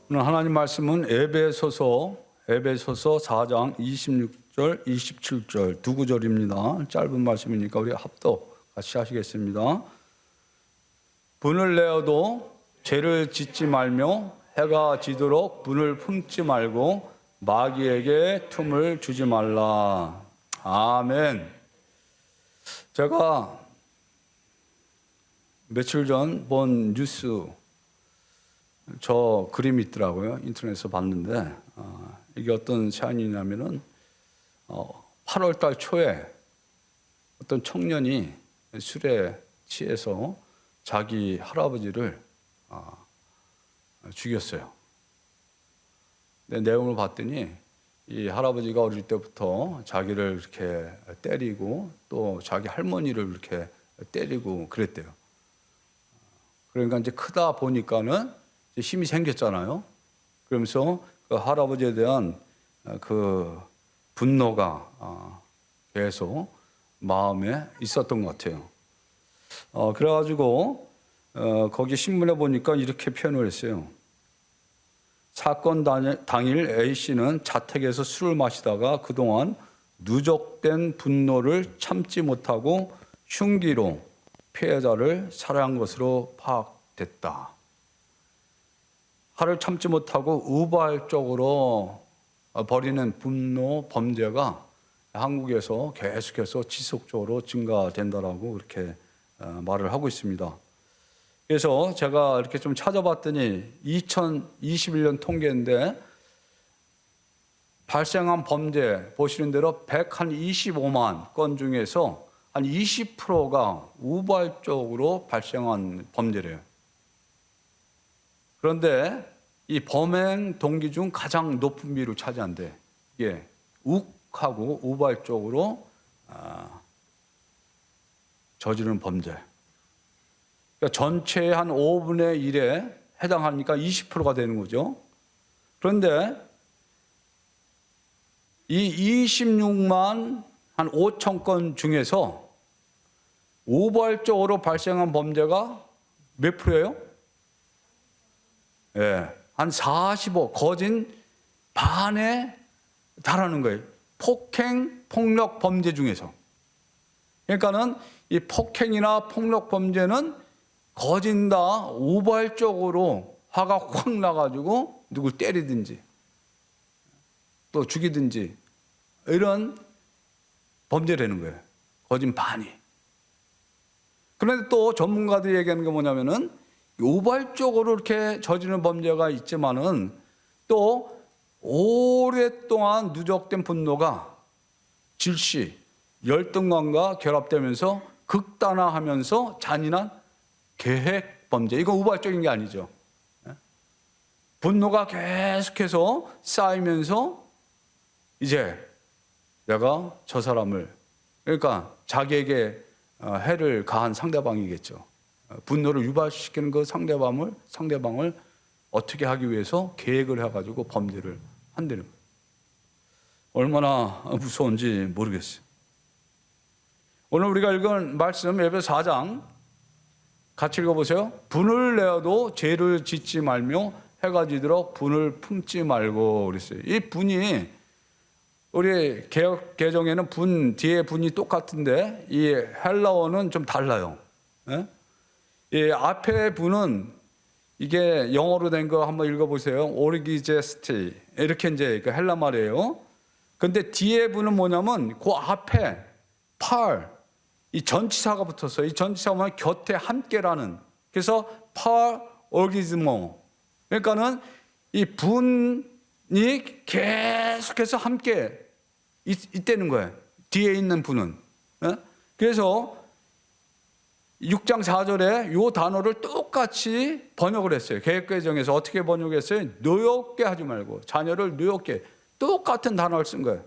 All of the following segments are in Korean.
오늘 하나님 말씀은 에베소서 4장 26절, 27절 두 구절입니다. 짧은 말씀이니까 우리 합독 같이 하시겠습니다. 분을 내어도 죄를 짓지 말며 해가 지도록 분을 품지 말고 마귀에게 틈을 주지 말라. 아멘. 제가 며칠 전 본 뉴스 저 그림이 있더라고요. 인터넷에서 봤는데 이게 어떤 사연이냐면은 8월 달 초에 어떤 청년이 술에 취해서 자기 할아버지를 죽였어요. 근데 내용을 봤더니 이 할아버지가 어릴 때부터 자기를 이렇게 때리고 또 자기 할머니를 이렇게 때리고 그랬대요. 그러니까 이제 크다 보니까는 힘이 생겼잖아요. 그러면서 그 할아버지에 대한 그 분노가 계속 마음에 있었던 것 같아요. 그래가지고 거기 신문에 보니까 이렇게 표현을 했어요. 사건 당일 A씨는 자택에서 술을 마시다가 그동안 누적된 분노를 참지 못하고 흉기로 피해자를 살해한 것으로 파악됐다. 화를 참지 못하고 우발적으로 벌이는 분노 범죄가 한국에서 계속해서 지속적으로 증가된다라고 그렇게 말을 하고 있습니다. 그래서 제가 이렇게 좀 찾아봤더니 2021년 통계인데 발생한 범죄 보시는 대로 125만 건 중에서 한 20%가 우발적으로 발생한 범죄래요. 그런데 이 범행 동기 중 가장 높은 비율을 차지한대. 이게 욱하고 우발적으로 저지르는 범죄. 그러니까 전체의 한 5분의 1에 해당하니까 20%가 되는 거죠. 그런데 이 26만 한 5천 건 중에서 우발적으로 발생한 범죄가 몇 프로예요? 예, 한 45, 거진 반에 달하는 거예요. 폭행, 폭력 범죄 중에서. 그러니까는 이 폭행이나 폭력 범죄는 거진 다 우발적으로 화가 확 나가지고 누굴 때리든지 또 죽이든지 이런 범죄라는 거예요. 거진 반이. 그런데 또 전문가들이 얘기하는 게 뭐냐면은 우발적으로 이렇게 저지르는 범죄가 있지만은 또 오랫동안 누적된 분노가 질시, 열등감과 결합되면서 극단화하면서 잔인한 계획 범죄. 이거 우발적인 게 아니죠. 분노가 계속해서 쌓이면서 이제 내가 저 사람을, 그러니까 자기에게 해를 가한 상대방이겠죠. 분노를 유발시키는 그 상대방을 어떻게 하기 위해서 계획을 해가지고 범죄를 한다는 거예요. 얼마나 무서운지 모르겠어요. 오늘 우리가 읽은 말씀 에베소 4장 같이 읽어보세요. 분을 내어도 죄를 짓지 말며 해가 지도록 분을 품지 말고 그랬어요. 이 분이 우리 개역 개정에는 분 뒤에 분이 똑같은데 이 헬라어는 좀 달라요. 예? 이 앞에 분은 이게 영어로 된 거 한번 읽어보세요. 오르기제스티 이렇게 이제 그 헬라 말이에요. 근데 뒤에 분은 뭐냐면 그 앞에 팔 이 전치사가 붙었어요. 이 전치사가 뭐냐면 곁에 함께라는. 그래서 팔 오르기즈모. 그러니까는 이 분이 계속해서 함께 있다는 거예요. 뒤에 있는 분은. 예? 그래서 6장 4절에 이 단어를 똑같이 번역을 했어요. 개역개정에서 어떻게 번역했어요? 노엽게 하지 말고 자녀를 노엽게 똑같은 단어를 쓴 거예요.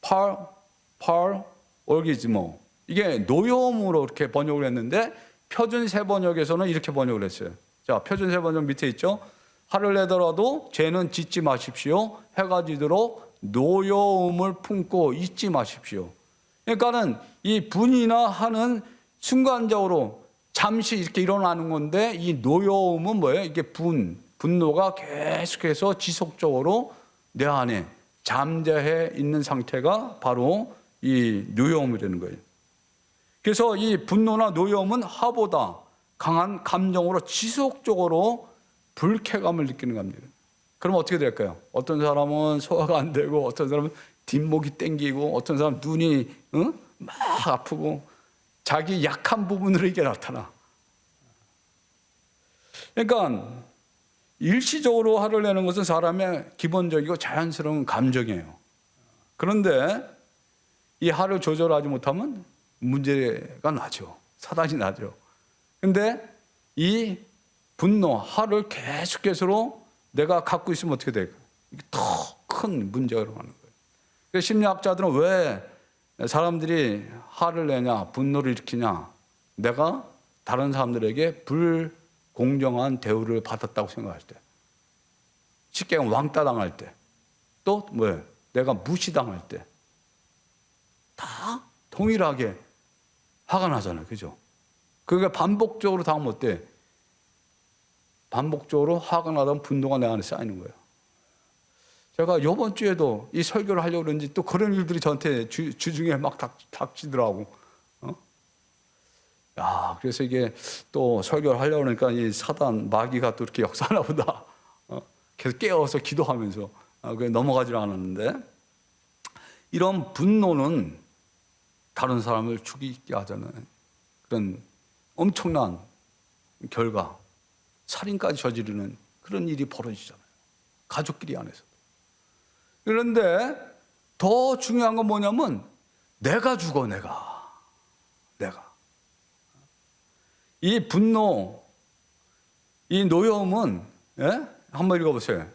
팔 올기즈모. 이게 노여움으로 이렇게 번역을 했는데 표준 세번역에서는 이렇게 번역을 했어요. 자, 표준 세번역 밑에 있죠. 화를 내더라도 죄는 짓지 마십시오. 해가 지도록 노여움을 품고 잊지 마십시오. 그러니까는 이 분이나 하는 순간적으로 잠시 이렇게 일어나는 건데 이 노여움은 뭐예요? 이게 분노가 계속해서 지속적으로 내 안에 잠재해 있는 상태가 바로 이 노여움이라는 거예요. 그래서 이 분노나 노여움은 화보다 강한 감정으로 지속적으로 불쾌감을 느끼는 겁니다. 그럼 어떻게 될까요? 어떤 사람은 소화가 안 되고, 어떤 사람은 뒷목이 땡기고, 어떤 사람은 눈이 막 아프고, 자기 약한 부분으로 이게 나타나. 그러니까 일시적으로 화를 내는 것은 사람의 기본적이고 자연스러운 감정이에요. 그런데 이 화를 조절하지 못하면 문제가 나죠. 사단이 나죠. 근데 이 분노, 화를 계속해서 내가 갖고 있으면 어떻게 될까요? 이게 더 큰 문제가 일어나는 거예요. 그래서 심리학자들은 왜 사람들이 화를 내냐, 분노를 일으키냐? 내가 다른 사람들에게 불공정한 대우를 받았다고 생각할 때, 쉽게 왕따 당할 때, 또 뭐예요? 내가 무시당할 때, 다 동일하게 화가 나잖아요. 그죠? 그게 반복적으로 당하면 어때? 반복적으로 화가 나던 분노가 내 안에 쌓이는 거예요. 제가 이번 주에도 이 설교를 하려고 그러는지 또 그런 일들이 저한테 주중에 막 닥치더라고. 그래서 이게 또 설교를 하려고 그러니까 이 사단, 마귀가 또 이렇게 역사하나 보다. 계속 깨워서 기도하면서 그게 넘어가질 않았는데, 이런 분노는 다른 사람을 죽이게 하자는 그런 엄청난 결과, 살인까지 저지르는 그런 일이 벌어지잖아요. 가족끼리 안에서. 그런데 더 중요한 건 뭐냐면 내가 죽어, 내가. 이 분노, 이 노여움은, 한번 읽어보세요.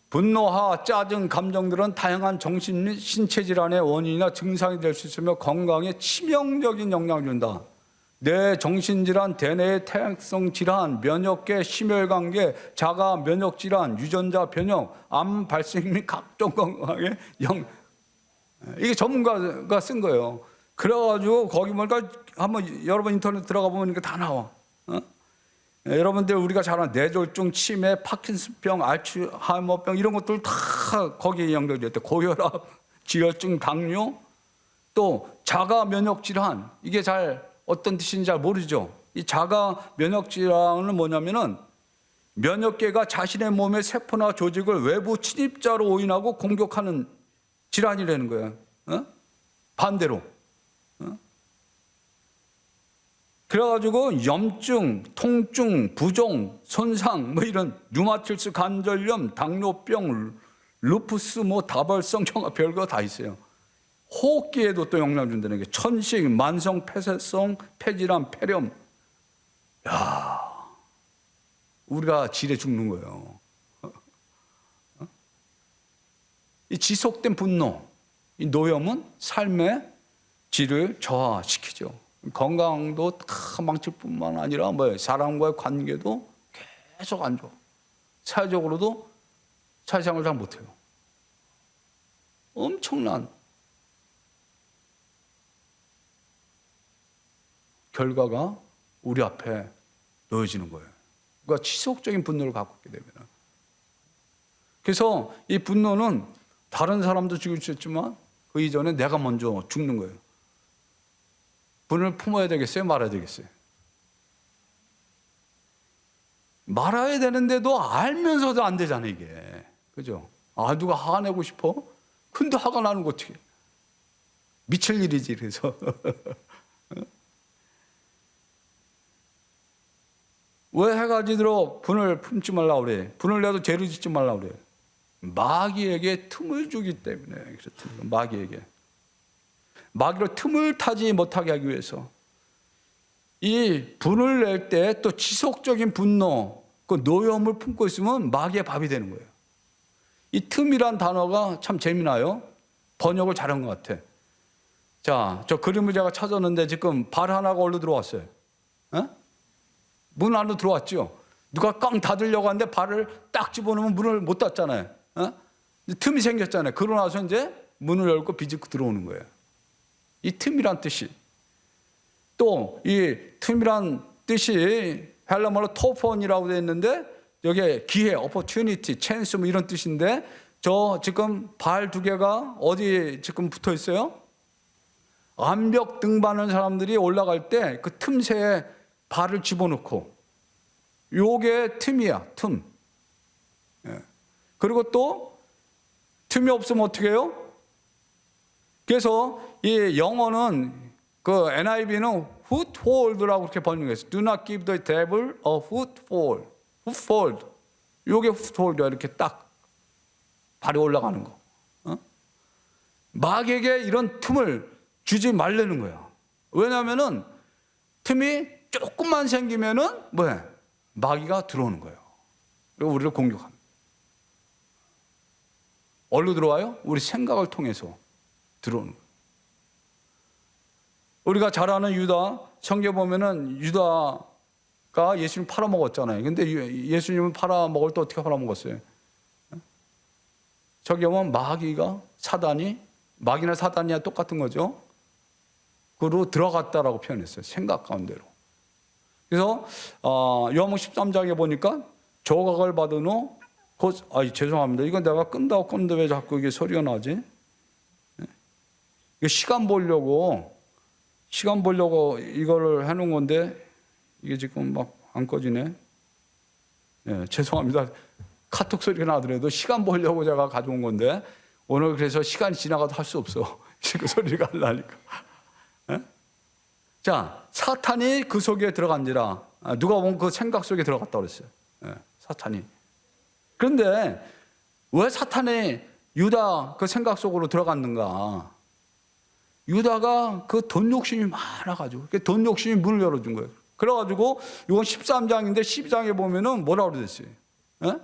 분노와 짜증, 감정들은 다양한 정신 및 신체 질환의 원인이나 증상이 될 수 있으며 건강에 치명적인 영향을 준다. 뇌 정신질환, 대뇌 퇴행성 질환, 면역계, 심혈관계, 자가 면역질환, 유전자 변형, 암 발생 및 각종 건강에 이게 전문가가 쓴 거예요. 그래가지고 거기 보니까 한번 여러분 인터넷 들어가 보면 이게 다 나와. 여러분들 우리가 잘 아는 뇌졸중, 치매, 파킨슨병, 알츠하이머병 이런 것들 다 거기에 연결되어 있대. 고혈압, 지혈증, 당뇨, 또 자가 면역 질환. 이게 잘 어떤 뜻인지 잘 모르죠. 이 자가 면역 질환은 뭐냐면은 면역계가 자신의 몸의 세포나 조직을 외부 침입자로 오인하고 공격하는 질환이라는 거예요. 반대로. 그래가지고 염증, 통증, 부종, 손상, 뭐 이런 류마티스 관절염, 당뇨병, 루푸스, 뭐 다발성 정화 별거 다 있어요. 호흡기에도 또 영향을 준다는 게 천식, 만성 폐쇄성 폐질환, 폐렴. 우리가 질에 죽는 거예요. 이 지속된 분노, 이 노염은 삶의 질을 저하시키죠. 건강도 다 망칠 뿐만 아니라 사람과의 관계도 계속 안 좋아. 사회적으로도 사회생활을 잘 못해요. 엄청난 결과가 우리 앞에 놓여지는 거예요. 그러니까 지속적인 분노를 갖고 있게 되면. 그래서 이 분노는 다른 사람도 죽일 수 있지만 그 이전에 내가 먼저 죽는 거예요. 분을 품어야 되겠어요? 말아야 되겠어요? 말아야 되는데도 알면서도 안 되잖아요, 이게. 그죠? 누가 화내고 싶어? 근데 화가 나는 거 어떻게? 미칠 일이지, 그래서. 왜 해가 지도록 분을 품지 말라고 그래? 분을 내도 죄를 짓지 말라고 그래? 마귀에게 틈을 주기 때문에 그렇습니다. 마귀에게. 마귀로 틈을 타지 못하게 하기 위해서 이 분을 낼 때 또 지속적인 분노, 그 노여움을 품고 있으면 마귀의 밥이 되는 거예요. 이 틈이란 단어가 참 재미나요. 번역을 잘한 것 같아. 자, 저 그림을 제가 찾았는데 지금 발 하나가 얼로 들어왔어요. 문 안으로 들어왔죠. 누가 꽝 닫으려고 하는데 발을 딱 집어넣으면 문을 못 닫잖아요. 틈이 생겼잖아요. 그러고 나서 이제 문을 열고 비집고 들어오는 거예요. 이 틈이란 뜻이. 또 이 틈이란 뜻이 헬라말로 토폰이라고 되어 있는데 여기에 기회, opportunity, chance 뭐 이런 뜻인데 저 지금 발 두 개가 어디 지금 붙어 있어요? 암벽 등반하는 사람들이 올라갈 때 그 틈새에 발을 집어넣고 요게 틈이야, 틈. 예. 그리고 또 틈이 없으면 어떻게 해요? 그래서 이 영어는 그 NIV는 foothold라고 그렇게 번역했어요. Do not give the devil a foothold. foothold. 요게 foothold야. 이렇게 딱 발이 올라가는 거. 어? 마귀에게 이런 틈을 주지 말라는 거야. 왜냐하면은 틈이 조금만 생기면은 뭐야? 마귀가 들어오는 거예요. 그리고 우리를 공격합니다. 어디로 들어와요? 우리 생각을 통해서 들어오는 거예요. 우리가 잘 아는 유다, 성경 보면은 유다가 예수님 팔아먹었잖아요. 근데 예수님을 팔아먹을 때 어떻게 팔아먹었어요? 저기 보면 마귀가 마귀나 사단이야 똑같은 거죠. 그로 들어갔다라고 표현했어요. 생각 가운데로. 그래서 요한복음 13장에 보니까 조각을 받은 후 죄송합니다. 이건 내가 끈다고 끈데 왜 자꾸 이게 소리가 나지? 이게 시간 보려고 이거를 해놓은 건데 이게 지금 막 안 꺼지네. 네, 죄송합니다. 카톡 소리가 나더라도 시간 보려고 제가 가져온 건데 오늘 그래서 시간이 지나가도 할 수 없어. 그 소리가 안 나니까. 네? 자, 사탄이 그 속에 들어간지라. 누가 보면 그 생각 속에 들어갔다고 그랬어요. 네, 사탄이. 그런데 왜 사탄이 유다 그 생각 속으로 들어갔는가? 유다가 그 돈 욕심이 많아가지고 돈 욕심이 문을 열어준 거예요. 그래가지고 이건 13장인데 12장에 보면은 뭐라고 그랬어요? 예?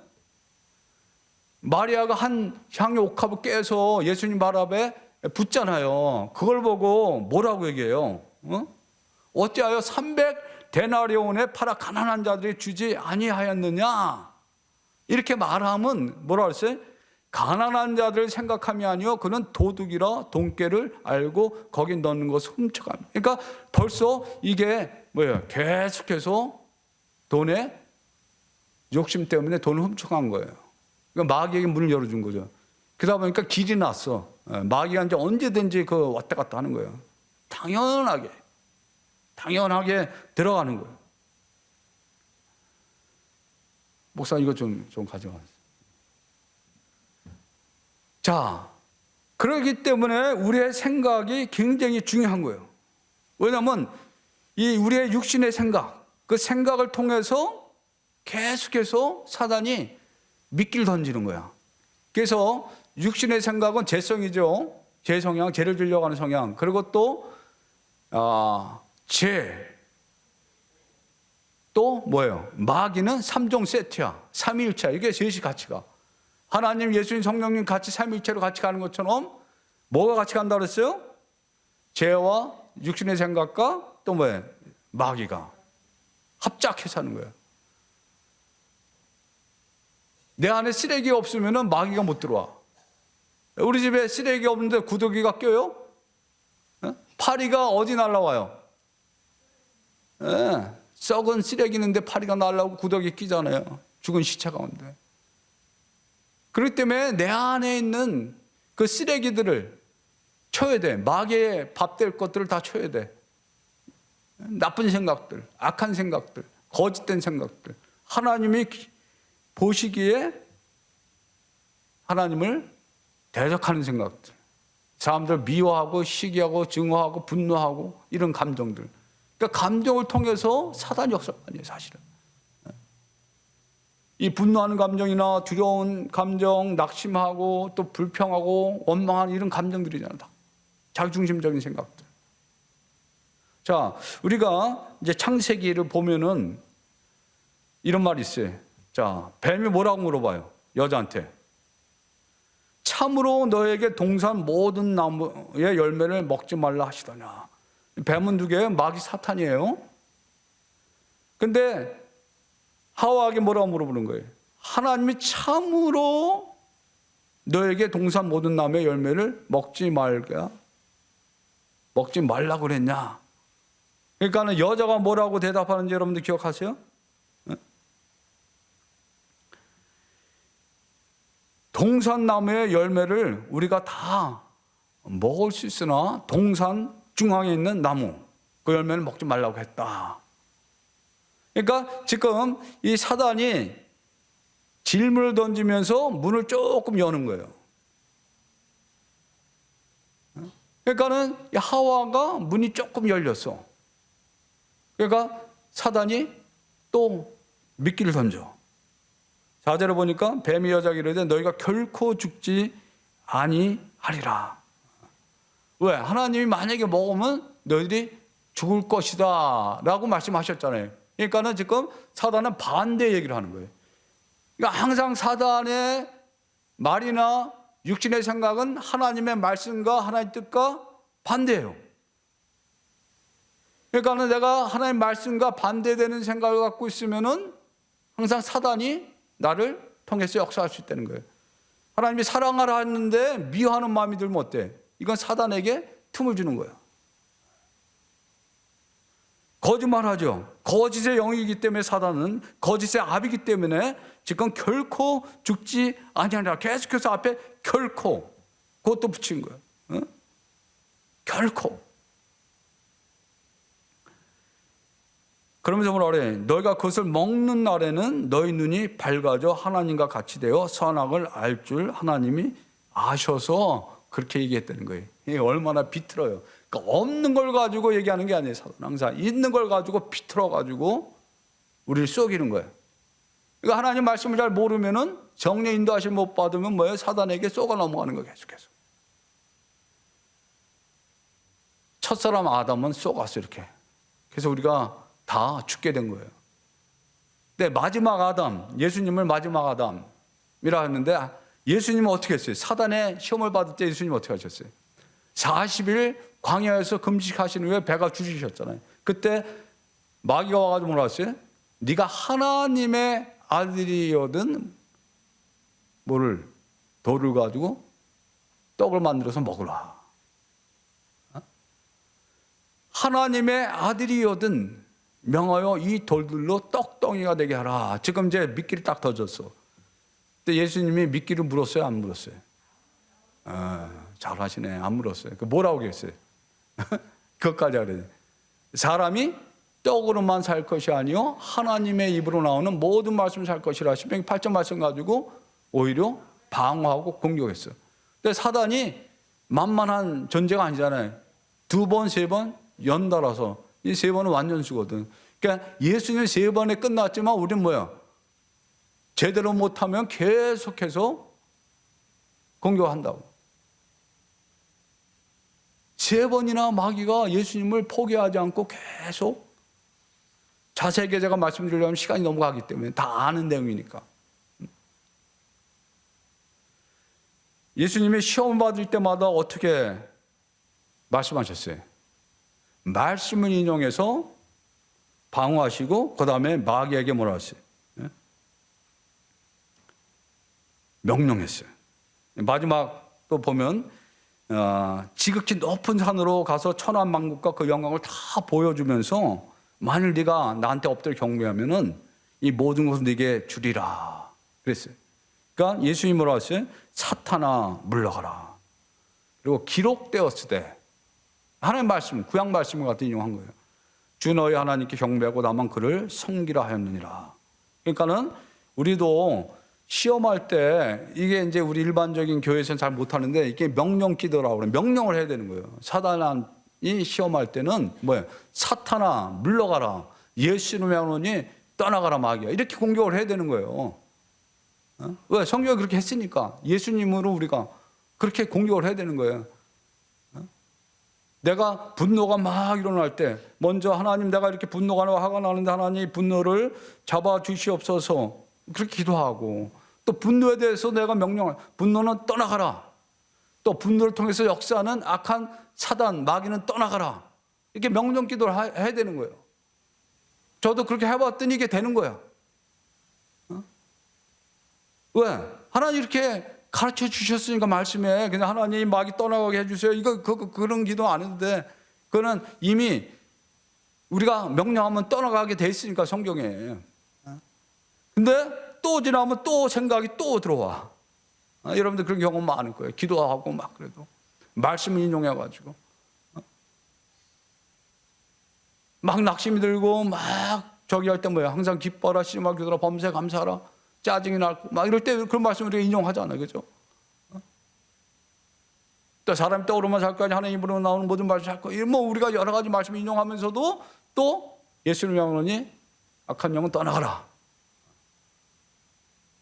마리아가 한 향유 옥합을 깨서 예수님 발 앞에 붓잖아요. 그걸 보고 뭐라고 얘기해요? 어찌하여 300데나리온에 팔아 가난한 자들이 주지 아니하였느냐? 이렇게 말하면 뭐라고 했어요? 가난한 자들 생각함이 아니요 그는 도둑이라 돈깨를 알고 거기 넣는 것을 훔쳐갑니다. 그러니까 벌써 이게 뭐예요? 계속해서 돈에 욕심 때문에 돈을 훔쳐간 거예요. 그러니까 마귀에게 문을 열어준 거죠. 그러다 보니까 길이 났어. 마귀가 이제 언제든지 그 왔다 갔다 하는 거예요. 당연하게 들어가는 거예요. 목사 이거 좀 가져가세요. 자, 그렇기 때문에 우리의 생각이 굉장히 중요한 거예요. 왜냐하면 이 우리의 육신의 생각, 그 생각을 통해서 계속해서 사단이 미끼를 던지는 거야. 그래서 육신의 생각은 죄성이죠. 죄 성향, 죄를 지려고 하는 성향. 그리고 또 또 뭐예요? 마귀는 3종 세트야. 삼위일체. 이게 셋이 같이 가. 하나님, 예수님, 성령님 같이 삼위일체로 같이 가는 것처럼 뭐가 같이 간다고 그랬어요? 죄와 육신의 생각과 또 뭐예요? 마귀가 합작해서 하는 거예요. 내 안에 쓰레기 없으면 마귀가 못 들어와. 우리 집에 쓰레기 없는데 구더기가 껴요? 파리가 어디 날라와요? 썩은 쓰레기 있는데 파리가 날라오고 구더기 끼잖아요. 죽은 시체 가운데. 그렇기 때문에 내 안에 있는 그 쓰레기들을 쳐야 돼. 마귀의 밥 될 것들을 다 쳐야 돼. 나쁜 생각들, 악한 생각들, 거짓된 생각들. 하나님이 보시기에 하나님을 대적하는 생각들. 사람들 미워하고 시기하고 증오하고 분노하고 이런 감정들. 그러니까 감정을 통해서 사단이 역사가 아니에요, 사실은. 이 분노하는 감정이나 두려운 감정, 낙심하고 또 불평하고 원망하는 이런 감정들이잖아요. 다. 자기중심적인 생각들. 자, 우리가 이제 창세기를 보면은 이런 말이 있어요. 자, 뱀이 뭐라고 물어봐요? 여자한테. 참으로 너에게 동산 모든 나무의 열매를 먹지 말라 하시더냐. 뱀은 누구예요? 마귀 사탄이에요. 근데 하와에게 뭐라고 물어보는 거예요? 하나님이 참으로 너에게 동산 모든 나무의 열매를 먹지 말라고 그랬냐? 그러니까 여자가 뭐라고 대답하는지 여러분들 기억하세요? 동산나무의 열매를 우리가 다 먹을 수 있으나 동산 중앙에 있는 나무 그 열매는 먹지 말라고 했다. 그러니까 지금 이 사단이 질문을 던지면서 문을 조금 여는 거예요. 그러니까는 하와가 문이 조금 열렸어. 그러니까 사단이 또 미끼를 던져. 4절에 보니까 뱀이 여자에게 이르되 너희가 결코 죽지 아니하리라. 왜? 하나님이 만약에 먹으면 너희들이 죽을 것이다 라고 말씀하셨잖아요. 그러니까는 지금 사단은 반대 얘기를 하는 거예요. 그러니까 항상 사단의 말이나 육신의 생각은 하나님의 말씀과 하나님의 뜻과 반대예요. 그러니까는 내가 하나님의 말씀과 반대되는 생각을 갖고 있으면은 항상 사단이 나를 통해서 역사할 수 있다는 거예요. 하나님이 사랑하라 했는데 미워하는 마음이 들면 어때? 이건 사단에게 틈을 주는 거야. 거짓말하죠. 거짓의 영이기 때문에 사단은 거짓의 압이기 때문에 지금 결코 죽지 아니하리라. 계속해서 앞에 결코 그것도 붙인 거예요. 어? 결코. 그러면서 뭐라 그래? 너희가 그것을 먹는 날에는 너희 눈이 밝아져 하나님과 같이 되어 선악을 알 줄 하나님이 아셔서 그렇게 얘기했다는 거예요. 이게 얼마나 비틀어요. 그러니까 없는 걸 가지고 얘기하는 게 아니에요. 사단 항상 있는 걸 가지고 비틀어 가지고 우리를 속이는 거예요. 그러니까 하나님 말씀을 잘 모르면은 정령 인도하심 못 받으면 뭐예요? 사단에게 쏘가 넘어가는 거예요. 계속해서. 첫사람 아담은 쏘갔어 이렇게. 그래서 우리가 다 죽게 된 거예요. 근데 마지막 아담, 예수님을 마지막 아담이라 했는데 예수님은 어떻게 했어요? 사단의 시험을 받을 때 예수님은 어떻게 하셨어요? 40일 광야에서 금식하신 후에 배가 주시셨잖아요. 그때 마귀가 와가지고 뭐라 했어요? 네가 하나님의 아들이거든 뭐를 돌을 가지고 떡을 만들어서 먹으라. 하나님의 아들이거든 명하여 이 돌들로 떡덩이가 되게 하라. 지금 이제 미끼를 딱 던졌어. 근데 예수님이 미끼를 물었어요? 안 물었어요? 잘하시네. 안 물었어요. 그 뭐라고 했어요? 그것까지 하래. 사람이 떡으로만 살 것이 아니요 하나님의 입으로 나오는 모든 말씀을 살 것이라. 신명기 8절 말씀 가지고 오히려 방어하고 공격했어요. 근데 사단이 만만한 존재가 아니잖아요. 2번, 3번 연달아서 이 3번은 완전수거든. 그러니까 예수님 3번에 끝났지만 우리는 뭐야? 제대로 못하면 계속해서 공격한다고. 3번이나 마귀가 예수님을 포기하지 않고 계속 자세하게 제가 말씀드리려면 시간이 넘어가기 때문에 다 아는 내용이니까. 예수님이 시험 받을 때마다 어떻게 말씀하셨어요? 말씀을 인용해서 방어하시고 그 다음에 마귀에게 뭐라 했어요? 명령했어요. 마지막 또 보면 지극히 높은 산으로 가서 천하만국과 그 영광을 다 보여주면서 만일 네가 나한테 엎드려 경배하면은 이 모든 것을 네게 주리라 그랬어요. 그러니까 예수님이 뭐라 했어요? 사탄아 물러가라. 그리고 기록되었을 때 하나님 말씀, 구약 말씀을 갖다 인용한 거예요. 주 너희 하나님께 경배하고 다만 그를 섬기라 하였느니라. 그러니까는 우리도 시험할 때 이게 이제 우리 일반적인 교회에서는 잘 못하는데 이게 명령 기도라고 그래요. 명령을 해야 되는 거예요. 사단이 시험할 때는 뭐예요? 사탄아 물러가라. 예수 이름에 하노니 떠나가라 마귀야. 이렇게 공격을 해야 되는 거예요. 왜? 성경이 그렇게 했으니까 예수님으로 우리가 그렇게 공격을 해야 되는 거예요. 내가 분노가 막 일어날 때 먼저 하나님 내가 이렇게 분노가 나고 화가 나는데 하나님 분노를 잡아 주시옵소서 그렇게 기도하고 또 분노에 대해서 내가 명령을 분노는 떠나가라. 또 분노를 통해서 역사하는 악한 사단 마귀는 떠나가라. 이렇게 명령 기도를 해야 되는 거예요. 저도 그렇게 해봤더니 이게 되는 거야. 왜? 하나님 이렇게 가르쳐 주셨으니까 말씀에 그냥 하나님 마귀 떠나가게 해주세요. 이거 그런 기도 안 해도 돼. 그거는 이미 우리가 명령하면 떠나가게 돼 있으니까 성경에. 근데 또 지나면 또 생각이 또 들어와. 여러분들 그런 경험 많을 거예요. 기도하고 막 그래도 말씀을 인용해가지고 막 낙심이 들고 막 저기 할 때 뭐야, 항상 기뻐라, 씨름하라, 기도하라, 범사에 감사하라, 짜증이 나고 막 이럴 때 그런 말씀을 우리가 인용하잖아요, 그죠? 또 사람이 떠오르면 살 거니 하나님 입으로 나오는 모든 말씀 살 거니, 뭐 우리가 여러 가지 말씀 인용하면서도 또 예수를 명하노니 악한 영은 떠나가라.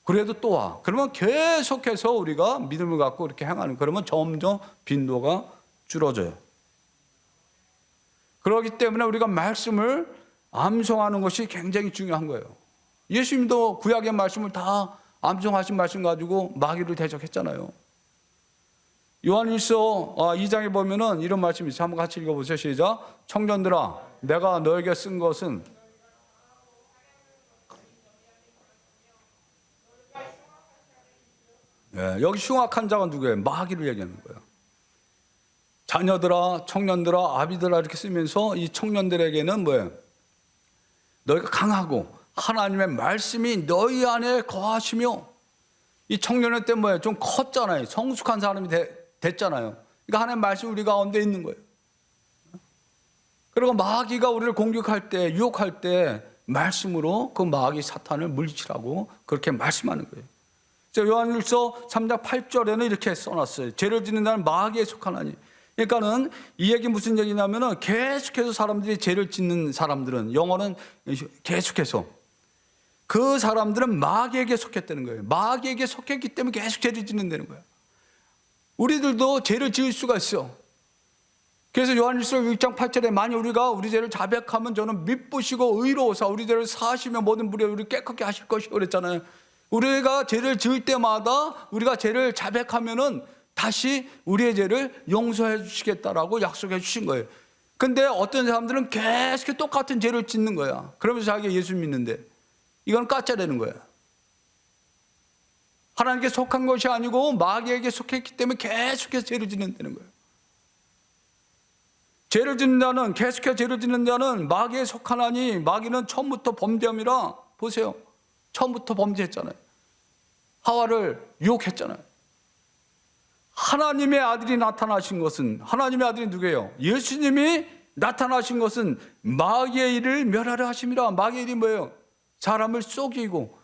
그래도 또 와. 그러면 계속해서 우리가 믿음을 갖고 이렇게 행하는, 그러면 점점 빈도가 줄어져요. 그렇기 때문에 우리가 말씀을 암송하는 것이 굉장히 중요한 거예요. 예수님도 구약의 말씀을 다 암송하신 말씀 가지고 마귀를 대적했잖아요. 요한일서 2장에 보면은 이런 말씀이 있어요. 한번 같이 읽어보세요. 시작. 청년들아, 내가 너에게 쓴 것은 여기 흉악한 자가 누구예요? 마귀를 얘기하는 거예요. 자녀들아, 청년들아, 아비들아 이렇게 쓰면서 이 청년들에게는 뭐예요? 너희가 강하고 하나님의 말씀이 너희 안에 거하시며, 이 청년의 때 뭐예요? 좀 컸잖아요. 성숙한 사람이 됐잖아요. 그러니까 하나님의 말씀이 우리 가운데 있는 거예요. 그리고 마귀가 우리를 공격할 때, 유혹할 때 말씀으로 그 마귀 사탄을 물리치라고 그렇게 말씀하는 거예요. 요한일서 3장 8절에는 이렇게 써놨어요. 죄를 짓는 자는 마귀에 속하나니. 그러니까는 이 얘기 무슨 얘기냐면은 계속해서 사람들이 죄를 짓는 사람들은, 영어는 계속해서 그 사람들은 마귀에게 속했다는 거예요. 마귀에게 속했기 때문에 계속 죄를 짓는다는 거예요. 우리들도 죄를 지을 수가 있어. 그래서 요한일서 6장 8절에 만약 우리가 우리 죄를 자백하면 저는 미쁘시고 의로우사 우리 죄를 사하시며 모든 불의를 우리 깨끗게 하실 것이요 그랬잖아요. 우리가 죄를 지을 때마다 우리가 죄를 자백하면은 다시 우리의 죄를 용서해 주시겠다라고 약속해 주신 거예요. 근데 어떤 사람들은 계속 똑같은 죄를 짓는 거야. 그러면서 자기가 예수 믿는데 이건 가짜라는 거야. 하나님께 속한 것이 아니고 마귀에게 속했기 때문에 계속해서 죄를 짓는다는 거예요. 죄를 짓는 자는, 계속해서 죄를 짓는 자는 마귀에 속하나니, 마귀는 처음부터 범죄함이라. 보세요. 처음부터 범죄했잖아요. 하와를 유혹했잖아요. 하나님의 아들이 나타나신 것은, 하나님의 아들이 누구예요? 예수님이 나타나신 것은 마귀의 일을 멸하려 하심이라. 마귀의 일이 뭐예요? 사람을 속이고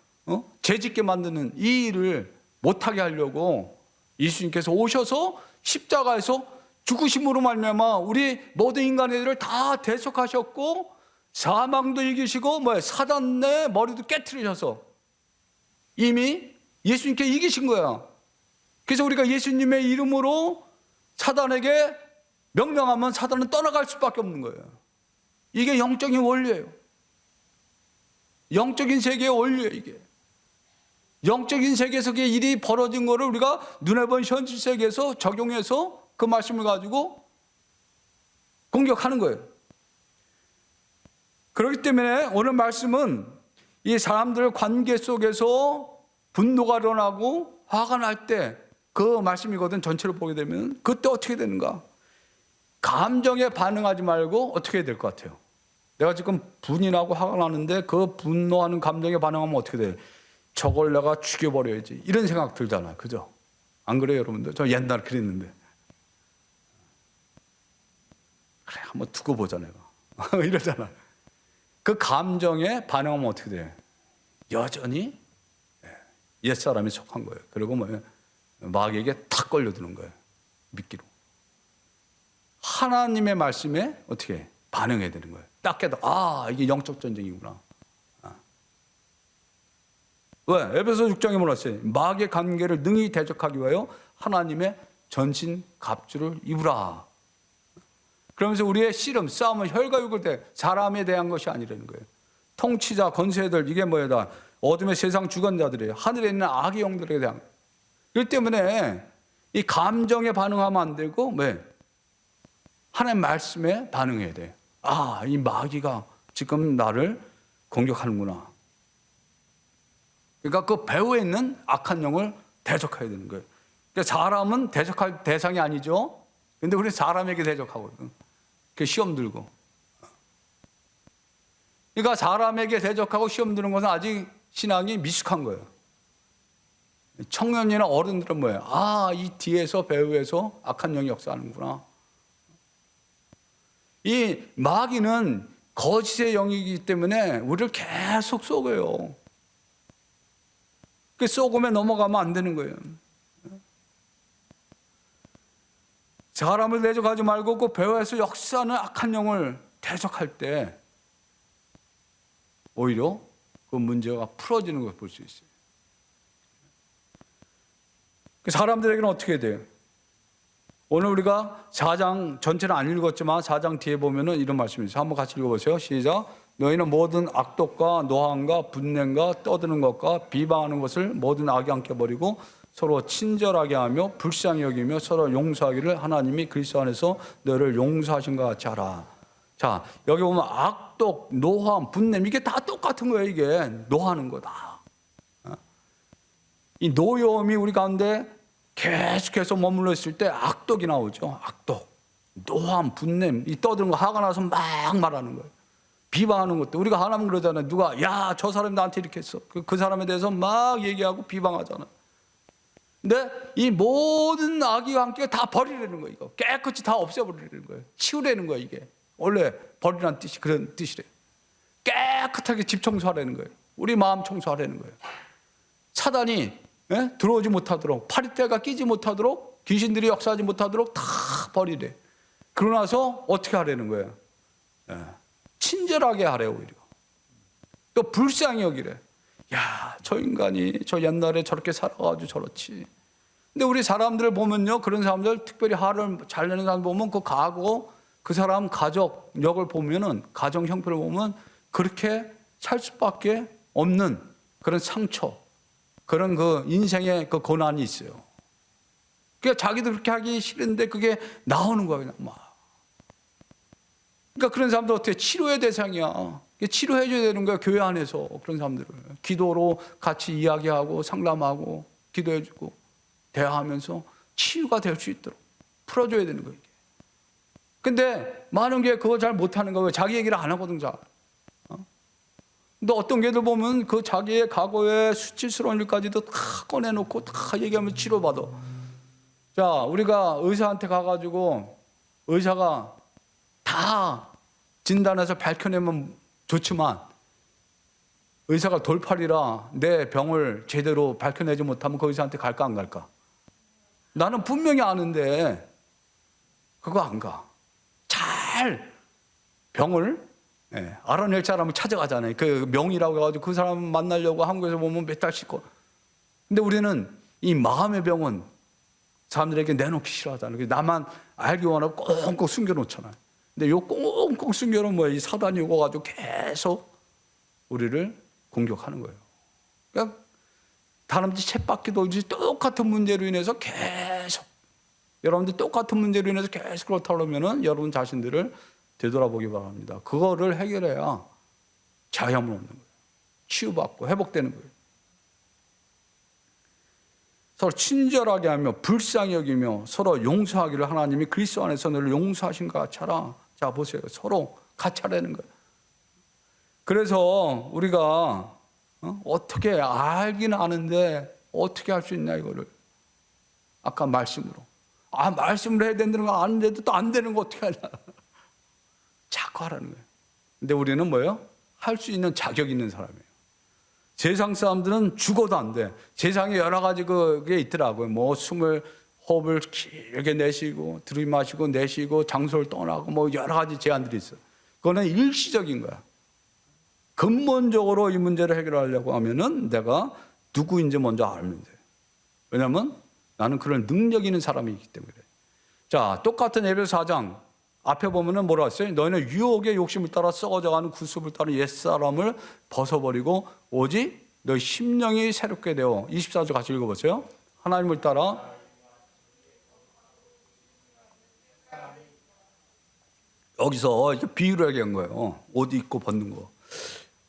죄짓게 만드는 이 일을 못하게 하려고 예수님께서 오셔서 십자가에서 죽으심으로 말미암아 우리 모든 인간의 일을 다 대속하셨고, 사망도 이기시고 사단의 머리도 깨트리셔서 이미 예수님께 이기신 거야. 그래서 우리가 예수님의 이름으로 사단에게 명령하면 사단은 떠나갈 수밖에 없는 거예요. 이게 영적인 원리예요. 영적인 세계의 원리예요. 이게 영적인 세계에서 그 일이 벌어진 거를 우리가 눈에 본 현실 세계에서 적용해서 그 말씀을 가지고 공격하는 거예요. 그렇기 때문에 오늘 말씀은 이 사람들 관계 속에서 분노가 일어나고 화가 날 때 그 말씀이거든. 전체를 보게 되면 그때 어떻게 되는가? 감정에 반응하지 말고 어떻게 해야 될 것 같아요? 내가 지금 분이 나고 화가 나는데 그 분노하는 감정에 반응하면 어떻게 돼요? 저걸 내가 죽여버려야지, 이런 생각 들잖아요. 그죠? 안 그래요, 여러분들? 저 옛날에 그랬는데. 그래, 한번 두고 보자 내가. 이러잖아. 그 감정에 반응하면 어떻게 돼요? 여전히 옛사람이 속한 거예요. 그리고 마귀에게 탁 걸려드는 거예요. 미끼로. 하나님의 말씀에 어떻게 반응해야 되는 거예요. 딱 깨도 이게 영적 전쟁이구나. 왜? 에베소 6장에 뭐라 했어요? 마귀의 관계를 능히 대적하기 위하여 하나님의 전신 갑주를 입으라. 그러면서 우리의 씨름, 싸움은 혈과 육을 대 사람에 대한 것이 아니라는 거예요. 통치자, 권세들, 이게 뭐야? 어둠의 세상 주관자들이에요. 하늘에 있는 악의 영들에 대한. 그렇기 때문에 이 감정에 반응하면 안 되고 하나님의 말씀에 반응해야 돼. 이 마귀가 지금 나를 공격하는구나. 그러니까 그 배후에 있는 악한 영을 대적해야 되는 거예요. 그러니까 사람은 대적할 대상이 아니죠. 근데 우리 사람에게 대적하거든. 그 시험 들고. 그러니까 사람에게 대적하고 시험 드는 것은 아직 신앙이 미숙한 거예요. 청년이나 어른들은 뭐예요? 아, 이 뒤에서 배후에서 악한 영이 역사하는구나. 이 마귀는 거짓의 영이기 때문에 우리를 계속 속여요. 그 속음에 넘어가면 안 되는 거예요. 사람을 대적하지 말고 그 배후에서 역사하는 악한 영을 대적할 때 오히려 그 문제가 풀어지는 걸 볼 수 있어요. 그 사람들에게는 어떻게 돼요? 오늘 우리가 4장 전체는 안 읽었지만 4장 뒤에 보면은 이런 말씀이 있어요. 한번 같이 읽어보세요. 시작. 너희는 모든 악독과 노함과 분냄과 떠드는 것과 비방하는 것을 모든 악에 함께 버리고 서로 친절하게 하며 불쌍히 여기며 서로 용서하기를 하나님이 그리스도 안에서 너희를 용서하신 것 같이 하라. 자, 여기 보면 악독, 노함, 분냄 이게 다 똑같은 거예요. 이게 노하는 거다. 이 노여움이 우리 가운데 계속해서 머물러 있을 때 악독이 나오죠. 악독, 노함, 분냄, 이 떠드는 거 화가 나서 막 말하는 거예요. 비방하는 것도 우리가 하나면 그러잖아요. 누가 야, 저 사람이 나한테 이렇게 했어. 그 사람에 대해서 막 얘기하고 비방하잖아요. 근데 이 모든 악의와 함께 다 버리려는 거예요. 이거 깨끗이 다 없애버리려는 거예요. 치우려는 거예요. 이게 원래 버리라는 뜻이 그런 뜻이래요. 깨끗하게 집 청소하려는 거예요. 우리 마음 청소하려는 거예요. 사단이 들어오지 못하도록, 파리떼가 끼지 못하도록, 귀신들이 역사하지 못하도록 다 버리래. 그러고 나서 어떻게 하려는 거예요? 친절하게 하래. 오히려 또 불쌍히 여기래. 야, 저 인간이 저 옛날에 저렇게 살아가지고 저렇지. 근데 우리 사람들을 보면요, 그런 사람들, 특별히 화를 잘 내는 사람 보면 그 가고 그 사람 가족력을 보면은, 가정 형편을 보면 그렇게 살 수밖에 없는 그런 상처, 그런 그 인생의 그 고난이 있어요. 그러니까 자기도 그렇게 하기 싫은데 그게 나오는 거예요, 막. 그러니까 그런 사람들 어떻게 치료의 대상이야. 치료해 줘야 되는 거야, 교회 안에서. 그런 사람들을 기도로 같이 이야기하고 상담하고 기도해 주고 대화하면서 치유가 될 수 있도록 풀어줘야 되는 거예요. 근데 많은 게 그거 잘 못하는 거예요. 자기 얘기를 안 하거든, 잘. 근데 어떤 개들 보면 그 자기의 과거의 수치스러운 일까지도 다 꺼내놓고 다 얘기하면서 치료받아. 자, 우리가 의사한테 가가지고 의사가 다 진단해서 밝혀내면 좋지만 의사가 돌팔이라 내 병을 제대로 밝혀내지 못하면 그 의사한테 갈까 안 갈까? 나는 분명히 아는데 그거 안 가. 잘 병을 알아낼 사람을 찾아가잖아요. 그 명의라고 해가지고 그 사람 만나려고 한국에서 보면 몇 달씩 거. 근데 우리는 이 마음의 병은 사람들에게 내놓기 싫어하잖아요. 그래서 나만 알기 원하고 꽁꽁 숨겨놓잖아요. 근데 요 꽁꽁 숨겨놓은 뭐야? 이 사단이 오가지고 계속 우리를 공격하는 거예요. 그러니까 다람쥐 쳇바퀴 돌듯이 똑같은 문제로 인해서 계속, 여러분들 똑같은 문제로 인해서 계속 그렇다 그러면은 여러분 자신들을 되돌아보기 바랍니다. 그거를 해결해야 자유함을 얻는 거예요. 치유받고 회복되는 거예요. 서로 친절하게 하며 불쌍히 여기며 서로 용서하기를 하나님이 그리스도 안에서 너를 용서하신 것 같이 하라. 자, 보세요. 서로 같이 하라는 거예요. 그래서 우리가 어떻게 알기는 아는데 어떻게 할 수 있냐, 이거를. 아까 말씀으로. 말씀을 해야 된다는 거 아는데도 또 안 되는 거 어떻게 하냐. 자꾸 하라는 거예요. 근데 우리는 뭐예요? 할 수 있는 자격 있는 사람이에요. 세상 사람들은 죽어도 안 돼. 세상에 여러 가지 그게 있더라고요. 뭐 숨을, 호흡을 길게 내쉬고 들이마시고 내쉬고 장소를 떠나고 뭐 여러 가지 제한들이 있어요. 그거는 일시적인 거야. 근본적으로 이 문제를 해결하려고 하면은 내가 누구인지 먼저 알면 돼. 왜냐하면 나는 그런 능력 있는 사람이기 때문에. 자, 똑같은 에베소 4장 앞에 보면은 뭐라 했어요? 너희는 유혹의 욕심을 따라 썩어져가는 구습을 따른 옛사람을 벗어버리고 오직 너희 심령이 새롭게 되어. 24절 같이 읽어보세요. 하나님을 따라 여기서 비유를 얘기한 거예요. 옷 입고 벗는 거.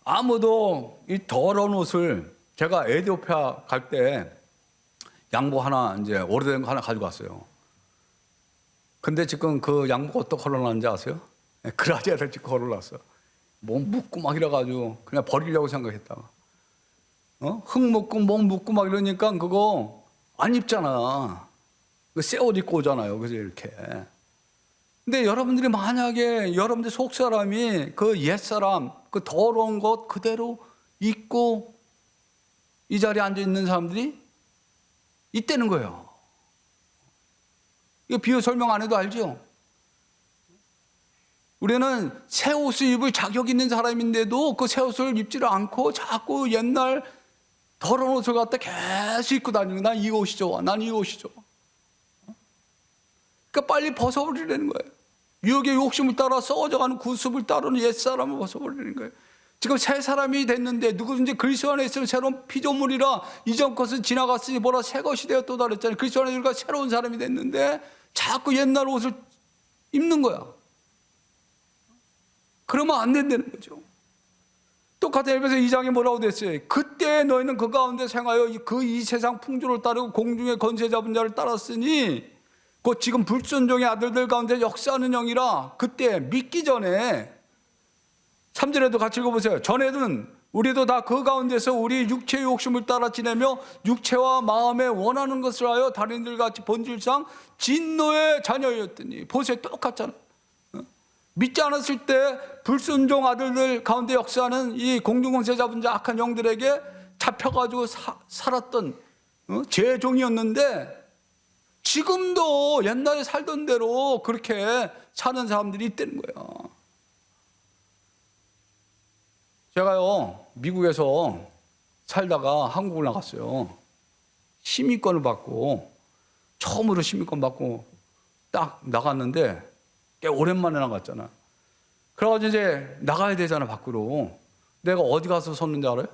아무도 이 더러운 옷을, 제가 에티오피아 갈 때 양복 하나, 이제 오래된 거 하나 가지고 왔어요. 근데 지금 그 양복 어떻게 걸어놨는지 아세요? 그라지아를 찍고 걸어놨어. 뭐 묻고 막 이래가지고 그냥 버리려고 생각했다가. 흙 묻고 목 묻고 막 이러니까 그거 안 입잖아. 그 새 옷 입고 오잖아요. 그죠? 이렇게. 근데 여러분들이 만약에 여러분들 속 사람이 그 옛사람, 그 더러운 것 그대로 입고 이 자리에 앉아 있는 사람들이 있다는 거예요. 이거 비유 설명 안 해도 알죠? 우리는 새 옷을 입을 자격 있는 사람인데도 그 새 옷을 입지를 않고 자꾸 옛날 더러운 옷을 갖다 계속 입고 다니는 거야. 난 이 옷이 좋아. 난 이 옷이 좋아. 그러니까 빨리 벗어버리려는 거예요. 유혹의 욕심을 따라 썩어져가는 구습을 따르는 옛사람을 벗어버리는 거예요. 지금 새 사람이 됐는데 누구든지 그리스도 안에 있으면 새로운 피조물이라 이전 것은 지나갔으니 뭐라 새 것이 되었도다 그랬잖아요. 그리스도 안에 우리가 새로운 사람이 됐는데 자꾸 옛날 옷을 입는 거야. 그러면 안 된다는 거죠. 똑같은 에베소 2장에 뭐라고 됐어요? 그때 너희는 그 가운데 생하여 그 이 세상 풍조를 따르고 공중의 권세 잡은 자를 따랐으니 곧 지금 불순종의 아들들 가운데 역사하는 영이라. 그때 믿기 전에 3절에도 같이 읽어보세요. 전에는 우리도 다 그 가운데서 우리 육체의 욕심을 따라 지내며 육체와 마음에 원하는 것을 하여 다른들 같이 본질상 진노의 자녀였더니. 보세요, 똑같잖아요. 믿지 않았을 때 불순종 아들들 가운데 역사하는 이 공중권세 잡은 자 악한 영들에게 잡혀가지고 살았던 죄의 종이었는데 지금도 옛날에 살던 대로 그렇게 사는 사람들이 있다는 거예요. 제가요 미국에서 살다가 한국을 나갔어요. 시민권을 받고 처음으로 시민권 받고 딱 나갔는데 꽤 오랜만에 나갔잖아. 그래가지고 이제 나가야 되잖아 밖으로. 내가 어디 가서 섰는지 알아요?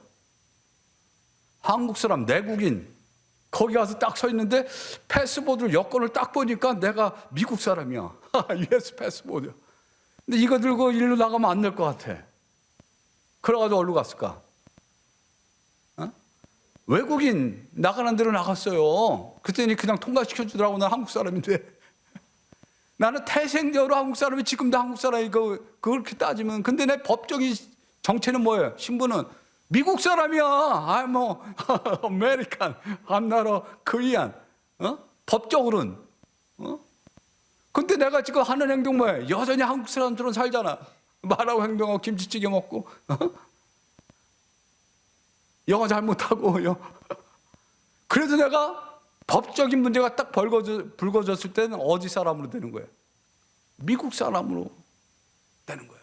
한국 사람 내국인 거기 가서 딱 서 있는데 패스포드 여권을 딱 보니까 내가 미국 사람이야. US 패스포드. 근데 이거 들고 일로 나가면 안 될 것 같아. 그래가지고 어디로 갔을까? 외국인 나가는 대로 나갔어요. 그랬더니 그냥 통과시켜주더라고. 난 한국 사람인데. 나는 태생적으로 한국 사람이 지금도 한국 사람이고 그렇게 따지면. 근데 내 법적인 정체는 뭐예요? 신분은 미국 사람이야. I'm American. I'm not a Korean. 법적으로는. 근데 내가 지금 하는 행동 뭐예요? 여전히 한국 사람들은 살잖아. 말하고 행동하고 김치찌개 먹고. 영어 잘 못하고. 그래도 내가 법적인 문제가 딱 불거졌을 때는 어디 사람으로 되는 거예요? 미국 사람으로 되는 거예요.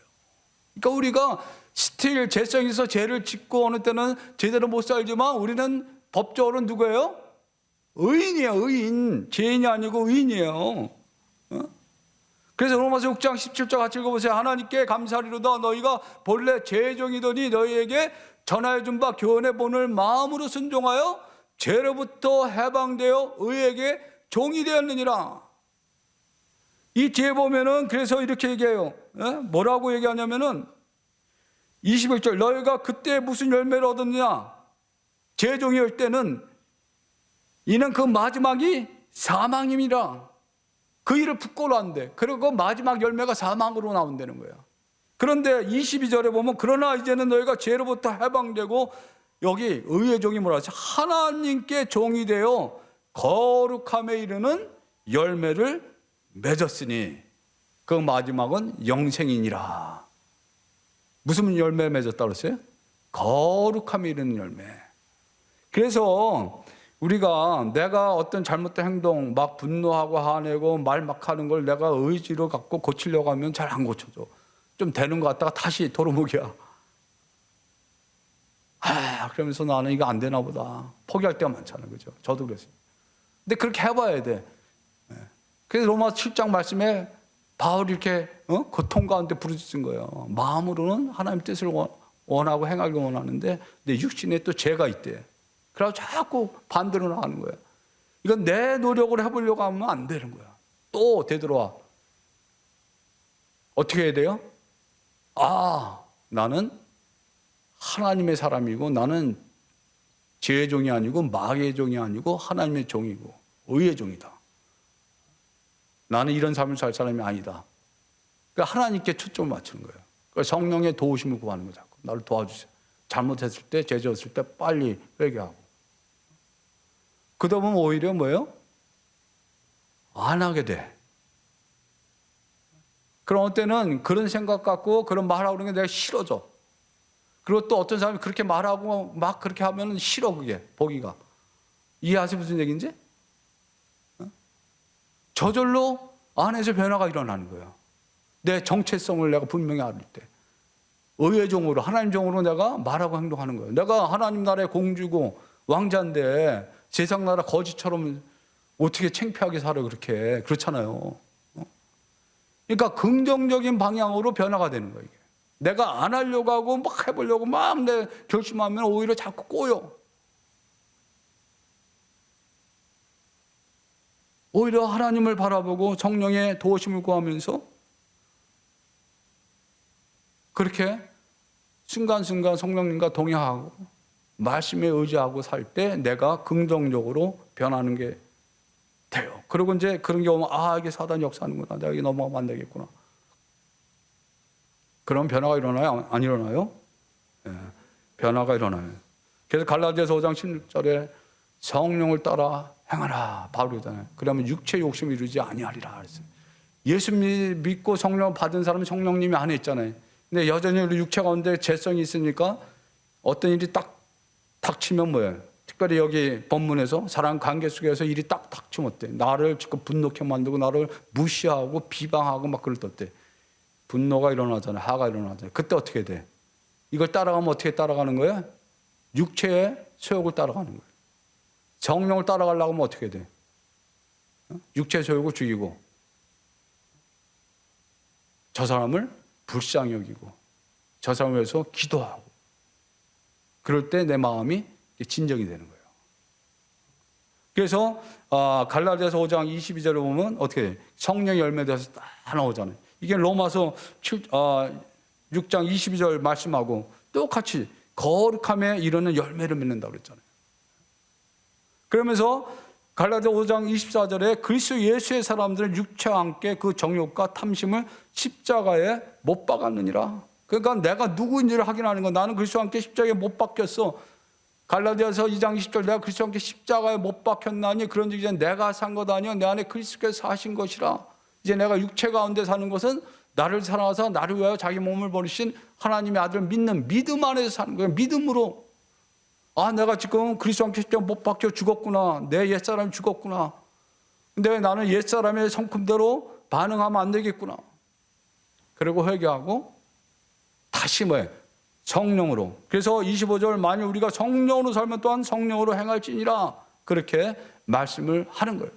그러니까 우리가 스틸 죄성에서 죄를 짓고 어느 때는 제대로 못 살지만 우리는 법적으로는 누구예요? 의인이에요. 의인. 죄인이 아니고 의인이에요. 그래서 로마서 6장 17절 같이 읽어보세요. 하나님께 감사하리로다. 너희가 본래 죄의 종이더니 너희에게 전하여 준 바 교훈의 본을 마음으로 순종하여 죄로부터 해방되어 의에게 종이 되었느니라. 이 뒤에 보면은 그래서 이렇게 얘기해요. 뭐라고 얘기하냐면은 21절 너희가 그때 무슨 열매를 얻었느냐? 죄의 종일 때는 이는 그 마지막이 사망임이라. 그 일을 부끄러워한대. 그리고 마지막 열매가 사망으로 나온다는 거예요. 그런데 22절에 보면 그러나 이제는 너희가 죄로부터 해방되고 여기 의의 종이 뭐라 하죠? 하나님께 종이 되어 거룩함에 이르는 열매를 맺었으니 그 마지막은 영생이니라. 무슨 열매 맺었다고 그랬어요? 거룩함에 이르는 열매. 그래서 우리가 내가 어떤 잘못된 행동 막 분노하고 화내고 말 막 하는 걸 내가 의지로 갖고 고치려고 하면 잘 안 고쳐져. 좀 되는 것 같다가 다시 도루묵이야. 그러면서 나는 이거 안 되나 보다. 포기할 때가 많잖아요. 그죠? 저도 그랬어요. 근데 그렇게 해봐야 돼. 그래서 로마서 7장 말씀에 바울이 이렇게 고통 가운데 부르짖은 거예요. 마음으로는 하나님 뜻을 원하고 행하기 원하는데 내 육신에 또 죄가 있대. 그래서 자꾸 반대로 나가는 거예요. 이건 내 노력으로 해보려고 하면 안 되는 거야. 또 되돌아와. 어떻게 해야 돼요? 나는 하나님의 사람이고 나는 죄의 종이 아니고 마귀의 종이 아니고 하나님의 종이고 의의 종이다. 나는 이런 삶을 살 사람이 아니다. 그러니까 하나님께 초점을 맞추는 거예요. 그러니까 성령의 도우심을 구하는 거죠. 나를 도와주세요. 잘못했을 때, 죄 지었을 때 빨리 회개하고. 그러다 보면 오히려 뭐예요? 안 하게 돼. 그럼 어때는 그런 생각 갖고 그런 말하고 그런 게 내가 싫어져. 그리고 또 어떤 사람이 그렇게 말하고 막 그렇게 하면 싫어, 그게 보기가. 이해하세요 무슨 얘기인지? 저절로 안에서 변화가 일어나는 거예요. 내 정체성을 내가 분명히 알 때. 의의 종으로, 하나님 종으로 내가 말하고 행동하는 거예요. 내가 하나님 나라의 공주고 왕자인데 세상 나라 거지처럼 어떻게 창피하게 살아, 그렇게. 그렇잖아요. 그러니까 긍정적인 방향으로 변화가 되는 거예요. 이게. 내가 안 하려고 하고 막 해보려고 막 내 결심하면 오히려 자꾸 꼬여. 오히려 하나님을 바라보고 성령의 도우심을 구하면서 그렇게 순간순간 성령님과 동행하고 말씀에 의지하고 살 때 내가 긍정적으로 변하는 게 돼요. 그리고 이제 그런 게 오면 이게 사단이 역사하는구나. 내가 여기 넘어가면 안 되겠구나. 그런 변화가 일어나요? 안 일어나요? 예, 변화가 일어나요. 그래서 갈라디아서 5장 16절에 성령을 따라 행하라. 바울이잖아요. 그러면 육체 욕심을 이루지 아니하리라 그랬어요. 예수 믿고 성령 받은 사람은 성령님이 안에 있잖아요. 근데 여전히 우리 육체 가운데 죄성이 있으니까 어떤 일이 딱 닥치면 뭐예요? 특별히 여기 본문에서 사랑 관계 속에서 일이 딱 닥치면 어때? 나를 지금 분노케 만들고 나를 무시하고 비방하고 막 그럴 때 어때? 분노가 일어나잖아요. 화가 일어나잖아요. 그때 어떻게 돼? 이걸 따라가면 어떻게 따라가는 거예요? 육체의 소욕을 따라가는 거예요. 성령을 따라가려고 하면 어떻게 돼? 육체의 소욕을 죽이고 저 사람을 불쌍히 여기고 저 사람을 위해서 기도하고 그럴 때 내 마음이 진정이 되는 거예요. 그래서 갈라디아서 5장 22절에 보면 어떻게 돼? 성령의 열매에 대해서 다 나오잖아요. 이게 로마서 6장 22절 말씀하고 똑같이 거룩함에 이르는 열매를 맺는다고 그랬잖아요. 그러면서 갈라디아 5장 24절에 그리스도 예수의 사람들은 육체와 함께 그 정욕과 탐심을 십자가에 못 박았느니라. 그러니까 내가 누구인지를 확인하는 거. 나는 그리스도와 함께 십자가에 못 박혔어. 갈라디아서 2장 20절 내가 그리스도와 함께 십자가에 못 박혔나니 그런즉 이제 내가 산 것 아니요 내 안에 그리스도께서 사신 것이라. 이제 내가 육체 가운데 사는 것은 나를 사랑하사 나를 위하여 자기 몸을 버리신 하나님의 아들을 믿는 믿음 안에서 사는 거예요. 믿음으로. 내가 지금 그리스도와 함께 십자가에 못 박혀 죽었구나. 내 옛사람이 죽었구나. 근데 나는 옛사람의 성품대로 반응하면 안 되겠구나. 그리고 회개하고 다시 뭐예요? 성령으로. 그래서 25절 만일 우리가 성령으로 살면 또한 성령으로 행할지니라. 그렇게 말씀을 하는 거예요.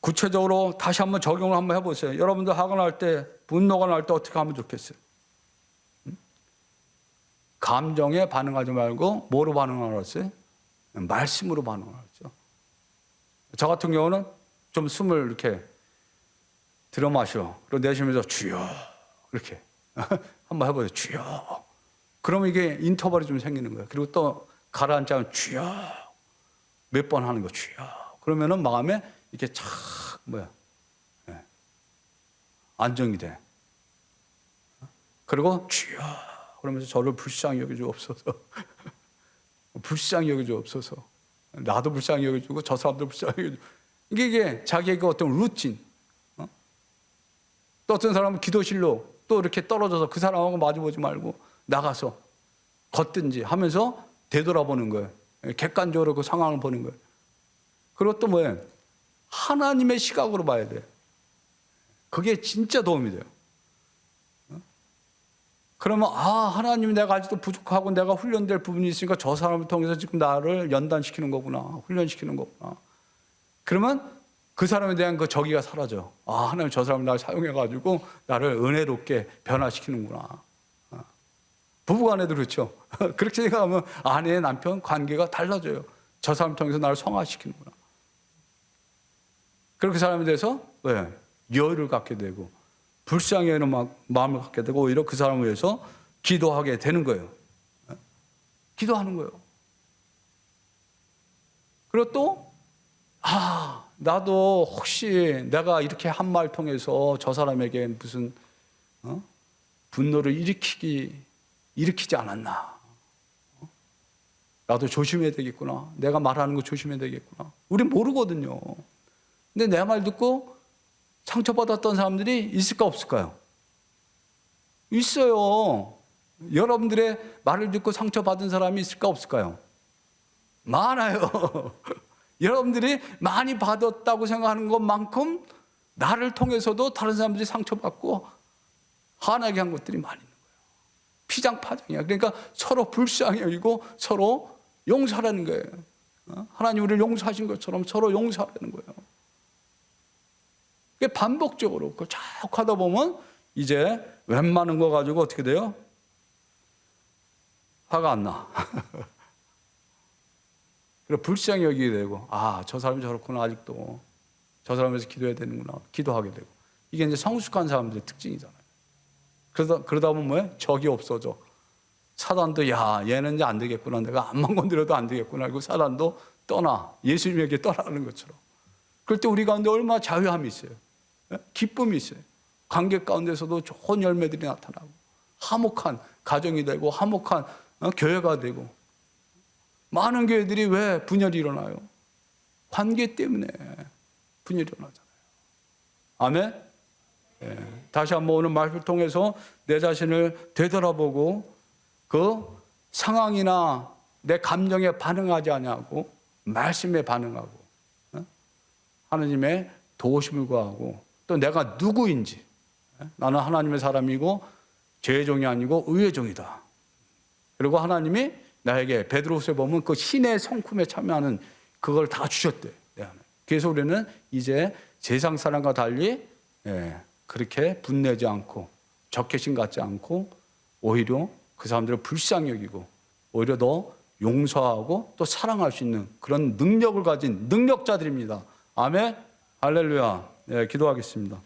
구체적으로 다시 한번 적용을 한번 해보세요. 여러분들 화가 날 때, 분노가 날 때 어떻게 하면 좋겠어요? 감정에 반응하지 말고 뭐로 반응하라고 했어요? 말씀으로 반응하라고 했죠. 저 같은 경우는 좀 숨을 이렇게 들어 마셔. 그리고 내쉬면서 주여 이렇게 한번 해보세요. 주여. 그러면 이게 인터벌이 좀 생기는 거예요. 그리고 또 가라앉자면 주여 몇 번 하는 거 주여. 그러면은 마음에 이렇게 착 안정이 돼. 그리고 주여 그러면서 저를 불쌍히 여겨주옵소서. 불쌍히 여겨주옵소서. 나도 불쌍히 여겨주고 저 사람도 불쌍히 여겨주고. 이게 자기의 어떤 루틴. 또 어떤 사람은 기도실로 또 이렇게 떨어져서 그 사람하고 마주보지 말고 나가서 걷든지 하면서 되돌아보는 거예요. 객관적으로 그 상황을 보는 거예요. 그리고 또 뭐예요? 하나님의 시각으로 봐야 돼. 그게 진짜 도움이 돼요. 그러면 하나님이 내가 아직도 부족하고 내가 훈련될 부분이 있으니까 저 사람을 통해서 지금 나를 연단시키는 거구나. 훈련시키는 거구나. 그러면 그 사람에 대한 그 저기가 사라져. 하나님 저 사람을 나를 사용해가지고 나를 은혜롭게 변화시키는구나. 부부간에도 그렇죠. 그렇게 생각하면 아내, 남편 관계가 달라져요. 저 사람 통해서 나를 성화시키는구나. 그렇게 그 사람에 대해서 여유를 갖게 되고 불쌍히 여기는 마음을 갖게 되고 오히려 그 사람을 위해서 기도하게 되는 거예요. 기도하는 거예요. 그리고 또 나도 혹시 내가 이렇게 한 말 통해서 저 사람에게 무슨 분노를 일으키기 일으키지 않았나. 나도 조심해야 되겠구나. 내가 말하는 거 조심해야 되겠구나. 우린 모르거든요. 근데 내 말 듣고 상처받았던 사람들이 있을까 없을까요? 있어요. 여러분들의 말을 듣고 상처받은 사람이 있을까 없을까요? 많아요. 여러분들이 많이 받았다고 생각하는 것만큼 나를 통해서도 다른 사람들이 상처받고 화나게 한 것들이 많이 있는 거예요. 피장파장이야. 그러니까 서로 불쌍히 여기고 서로 용서하라는 거예요. 하나님 우리를 용서하신 것처럼 서로 용서하라는 거예요. 그게 반복적으로 그걸 쭉 하다 보면 이제 웬만한 거 가지고 어떻게 돼요? 화가 안 나. 그래 불쌍히 여기게 되고 저 사람이 저렇구나 아직도 저 사람 위해서 기도해야 되는구나 기도하게 되고 이게 이제 성숙한 사람들의 특징이잖아요. 그러다 보면 뭐예요? 적이 없어져. 사단도 얘는 이제 안 되겠구나 내가 암만 건드려도 안 되겠구나 그리고 사단도 떠나 예수님에게 떠나는 것처럼. 그럴 때 우리 가운데 얼마나 자유함이 있어요. 기쁨이 있어요. 관계 가운데서도 좋은 열매들이 나타나고 화목한 가정이 되고 화목한 교회가 되고. 많은 교회들이 왜 분열이 일어나요? 관계 때문에 분열이 일어나잖아요. 아멘? 다시 한번 오늘 말씀을 통해서 내 자신을 되돌아보고 그 상황이나 내 감정에 반응하지 아니하고 말씀에 반응하고 하나님의 도우심을 구하고 또 내가 누구인지 나는 하나님의 사람이고 죄의 종이 아니고 의의 종이다. 그리고 하나님이 나에게 베드로후서에 보면 그 신의 성품에 참여하는 그걸 다 주셨대. 그래서 우리는 이제 세상 사람과 달리 그렇게 분내지 않고 적개심 갖지 않고 오히려 그 사람들을 불쌍히 여기고 오히려 더 용서하고 또 사랑할 수 있는 그런 능력을 가진 능력자들입니다. 아멘. 할렐루야. 기도하겠습니다.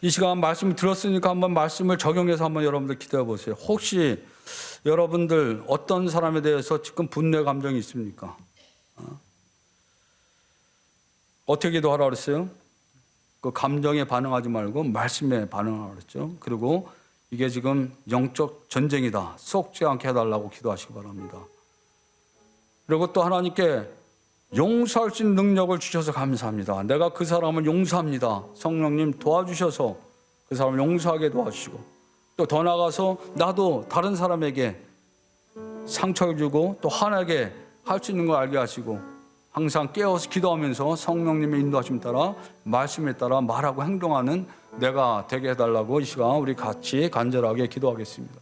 이 시간 말씀을 들었으니까 한번 말씀을 적용해서 한번 여러분들 기도해 보세요. 혹시 여러분들 어떤 사람에 대해서 지금 분노의 감정이 있습니까? 어떻게 기도하라고 그랬어요? 그 감정에 반응하지 말고 말씀에 반응하라고 그랬죠. 그리고 이게 지금 영적 전쟁이다. 썩지 않게 해달라고 기도하시기 바랍니다. 그리고 또 하나님께 용서할 수 있는 능력을 주셔서 감사합니다. 내가 그 사람을 용서합니다. 성령님 도와주셔서 그 사람을 용서하게 도와주시고 또 더 나아가서 나도 다른 사람에게 상처를 주고 또 화나게 할 수 있는 걸 알게 하시고 항상 깨어서 기도하면서 성령님의 인도하심 따라 말씀에 따라 말하고 행동하는 내가 되게 해달라고 이 시간 우리 같이 간절하게 기도하겠습니다.